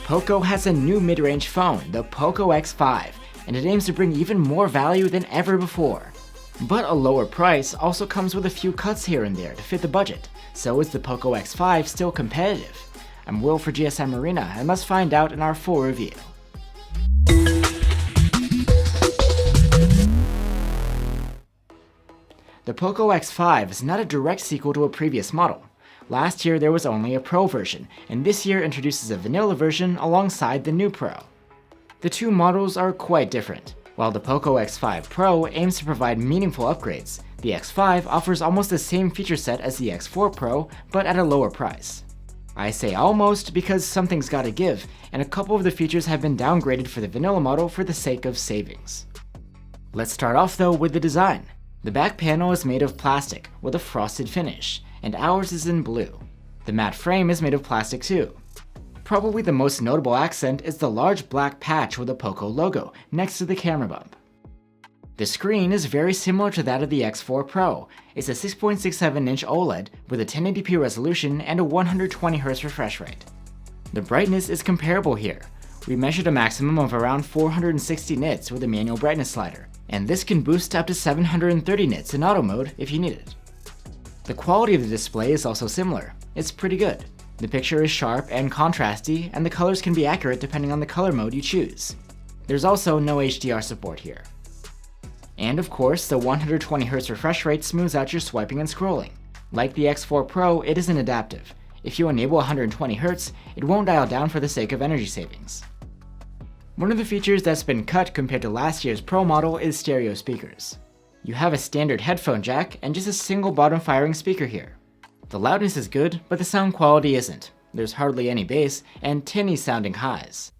Poco has a new mid-range phone, the Poco X5, and it aims to bring even more value than ever before. But a lower price also comes with a few cuts here and there to fit the budget, so is the Poco X5 still competitive? I'm Will for GSM Arena, and let's find out in our full review. The Poco X5 is not a direct sequel to a previous model. Last year there was only a Pro version, and this year introduces a vanilla version alongside the new Pro. The two models are quite different. While the Poco X5 Pro aims to provide meaningful upgrades, the X5 offers almost the same feature set as the X4 Pro, but at a lower price. I say almost because something's gotta give, and a couple of the features have been downgraded for the vanilla model for the sake of savings. Let's start off though with the design. The back panel is made of plastic with a frosted finish, and ours is in blue. The matte frame is made of plastic too. Probably the most notable accent is the large black patch with a Poco logo next to the camera bump. The screen is very similar to that of the X4 Pro. It's a 6.67-inch OLED with a 1080p resolution and a 120Hz refresh rate. The brightness is comparable here. We measured a maximum of around 460 nits with a manual brightness slider, and this can boost up to 730 nits in auto mode if you need it. The quality of the display is also similar. It's pretty good. The picture is sharp and contrasty, and the colors can be accurate depending on the color mode you choose. There's also no HDR support here. And of course, the 120Hz refresh rate smooths out your swiping and scrolling. Like the X4 Pro, it isn't adaptive. If you enable 120Hz, it won't dial down for the sake of energy savings. One of the features that's been cut compared to last year's Pro model is stereo speakers. You have a standard headphone jack and just a single bottom firing speaker here. The loudness is good, but the sound quality isn't. There's hardly any bass and tinny sounding highs.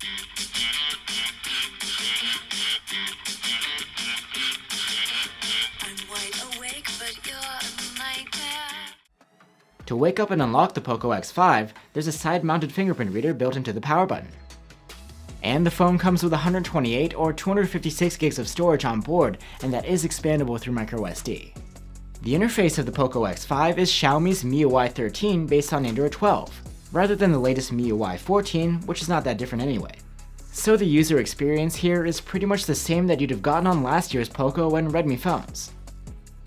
To wake up and unlock the Poco X5, there's a side-mounted fingerprint reader built into the power button. And the phone comes with 128 or 256 gigs of storage on board, and that is expandable through microSD. The interface of the Poco X5 is Xiaomi's MIUI 13 based on Android 12, rather than the latest MIUI 14, which is not that different anyway. So the user experience here is pretty much the same that you'd have gotten on last year's Poco and Redmi phones.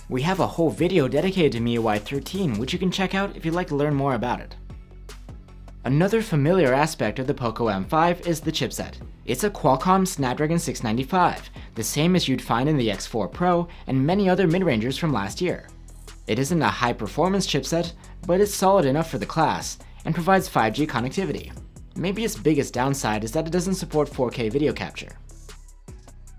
We have a whole video dedicated to MIUI 13, which you can check out if you'd like to learn more about it. Another familiar aspect of the Poco M5 is the chipset. It's a Qualcomm Snapdragon 695, the same as you'd find in the X4 Pro and many other mid-rangers from last year. It isn't a high-performance chipset, but it's solid enough for the class and provides 5G connectivity. Maybe its biggest downside is that it doesn't support 4K video capture.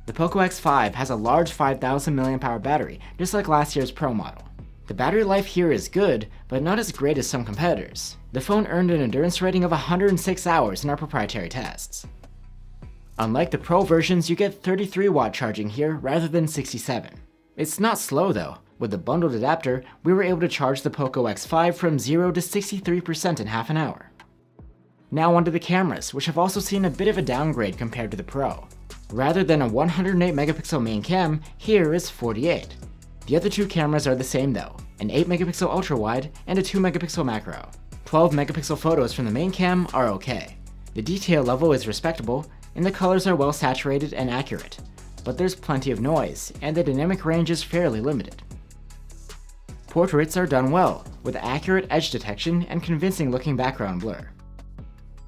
The Poco X5 has a large 5000 mAh battery, just like last year's Pro model. The battery life here is good, but not as great as some competitors. The phone earned an endurance rating of 106 hours in our proprietary tests. Unlike the Pro versions, you get 33-watt charging here rather than 67. It's not slow though. With the bundled adapter, we were able to charge the Poco X5 from 0 to 63% in half an hour. Now onto the cameras, which have also seen a bit of a downgrade compared to the Pro. Rather than a 108 megapixel main cam, here is 48. The other two cameras are the same though, an 8 megapixel ultra wide and a 2 megapixel macro. 12 megapixel photos from the main cam are okay. The detail level is respectable, and the colors are well saturated and accurate, but there's plenty of noise, and the dynamic range is fairly limited. Portraits are done well, with accurate edge detection and convincing looking background blur.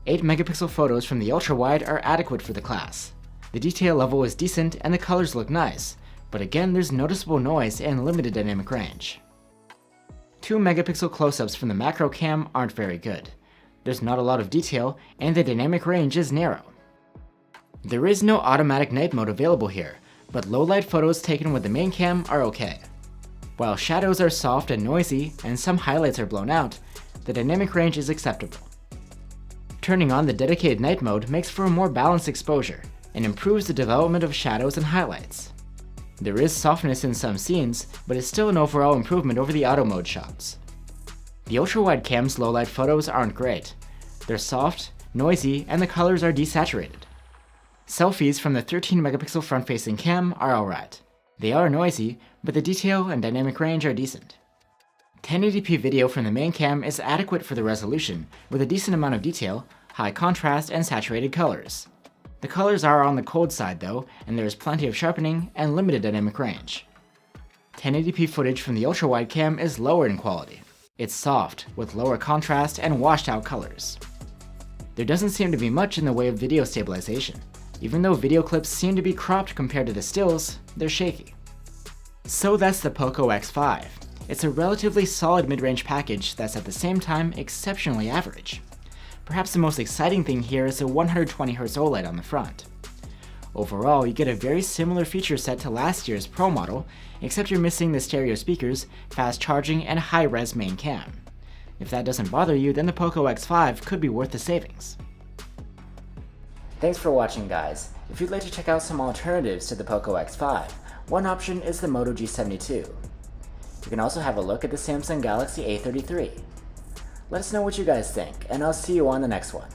8 megapixel photos from the ultra wide are adequate for the class. The detail level is decent and the colors look nice, but again there's noticeable noise and limited dynamic range. 2 megapixel close-ups from the macro cam aren't very good. There's not a lot of detail, and the dynamic range is narrow. There is no automatic night mode available here, but low-light photos taken with the main cam are okay. While shadows are soft and noisy, and some highlights are blown out, the dynamic range is acceptable. Turning on the dedicated night mode makes for a more balanced exposure, and improves the development of shadows and highlights. There is softness in some scenes, but it's still an overall improvement over the auto mode shots. The ultra-wide cam's low-light photos aren't great. They're soft, noisy, and the colors are desaturated. Selfies from the 13 megapixel front-facing cam are alright. They are noisy, but the detail and dynamic range are decent. 1080p video from the main cam is adequate for the resolution, with a decent amount of detail, high contrast, and saturated colors. The colors are on the cold side though, and there is plenty of sharpening and limited dynamic range. 1080p footage from the ultra-wide cam is lower in quality. It's soft, with lower contrast and washed out colors. There doesn't seem to be much in the way of video stabilization. Even though video clips seem to be cropped compared to the stills, they're shaky. So that's the Poco X5. It's a relatively solid mid-range package that's at the same time exceptionally average. Perhaps the most exciting thing here is the 120Hz OLED on the front. Overall, you get a very similar feature set to last year's Pro model, except you're missing the stereo speakers, fast charging, and high-res main cam. If that doesn't bother you, then the Poco X5 could be worth the savings. Thanks for watching, guys. If you'd like to check out some alternatives to the Poco X5, one option is the Moto G72. You can also have a look at the Samsung Galaxy A33. Let us know what you guys think, and I'll see you on the next one.